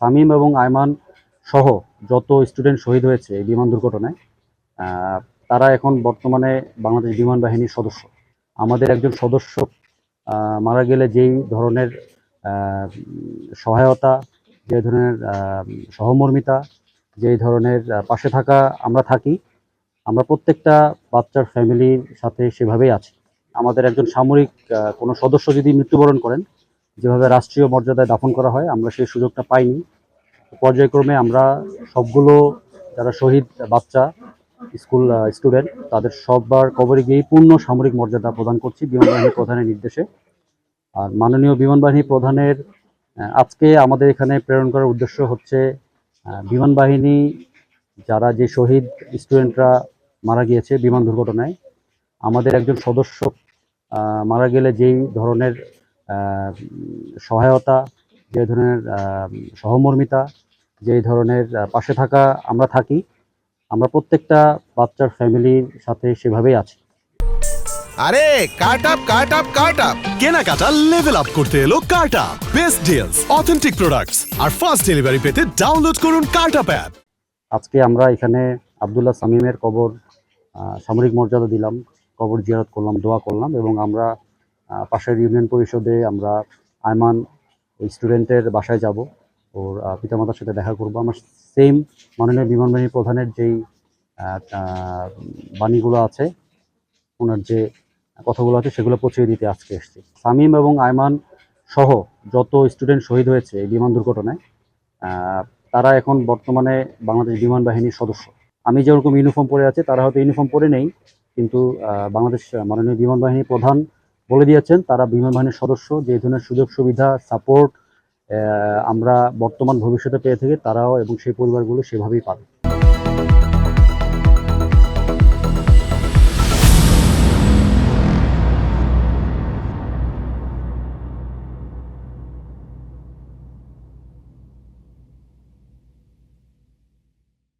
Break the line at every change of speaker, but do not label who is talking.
সামিম এবং আয়মান সহ যত স্টুডেন্ট শহীদ হয়েছে এই বিমান দুর্ঘটনায়, আহ, তারা এখন বর্তমানে বাংলাদেশ বিমান বাহিনীর সদস্য। আমাদের একজন সদস্য মারা গেলে যেই ধরনের সহায়তা, যে ধরনের সহমর্মিতা, যেই ধরনের পাশে থাকা আমরা থাকি, আমরা প্রত্যেকটা বাচ্চার ফ্যামিলির সাথে সেভাবেই আছি। আমাদের একজন সামরিক কোনো সদস্য যদি মৃত্যুবরণ করেন, যেভাবে রাষ্ট্রীয় মর্যাদায় দাফন করা হয়, আমরা সেই সুযোগটা পাইনি। পর্যায়ক্রমে আমরা সবগুলো যারা শহীদ বাচ্চা স্কুল স্টুডেন্ট তাদের সবার কবরে গিয়েই পূর্ণ সামরিক মর্যাদা প্রদান করছি বিমান বাহিনী প্রধানের নির্দেশে। আর মাননীয় বিমান বাহিনী প্রধানের আজকে আমাদের এখানে প্রেরণ করার উদ্দেশ্য হচ্ছে বিমান বাহিনী যারা যে শহীদ স্টুডেন্টরা মারা গিয়েছে বিমান দুর্ঘটনায়, আমাদের একজন সদস্য মারা গেলে যেই ধরনের সহায়তা, যে ধরনের সহমর্মিতা, যেই ধরনের পাশে থাকা আমরা থাকি, আমরা প্রত্যেকটা বাচ্চার ফ্যামিলির সাথে সেভাবেই আছি।
আরে cut up cut up cut up কেনাকাটা লেভেল আপ করতে এলো cut up. Best deals, authentic products আর ফাস্ট ডেলিভারি পেতে ডাউনলোড করুন কাট আপ অ্যাপ।
আজকে আমরা এখানে আব্দুল্লাহ সামিমের কবর সামরিক মর্যাদা দিলাম, কবর জিয়ারত করলাম, দোয়া করলাম এবং আমরা পাশের ইউনিয়ন পরিষদে আমরা আয়মান ওই স্টুডেন্টের বাসায় যাব, ওর পিতামাতার সাথে দেখা করব। আমার সেম মাননীয় বিমান বাহিনী প্রধানের যেই বাণীগুলো আছে, ওনার যে কথাগুলো আছে সেগুলো পৌঁছে দিতে আজকে এসেছি। সামিম এবং আয়মান সহ যত স্টুডেন্ট শহীদ হয়েছে এই বিমান দুর্ঘটনায়, তারা এখন বর্তমানে বাংলাদেশ বিমান বাহিনীর সদস্য। আমি যেরকম ইউনিফর্ম পরে আছি, তারা হয়তো ইউনিফর্ম পরে নেই, কিন্তু বাংলাদেশ মাননীয় বিমান বাহিনী প্রধান বলে দিয়েছেন তারা বিমান বাহিনীর সদস্য। যে ধরনের সুযোগ সুবিধা সাপোর্ট আমরা বর্তমান ভবিষ্যতে পেয়ে থাকি, তারাও এবং সেই পরিবারগুলো সেভাবেই পাবে।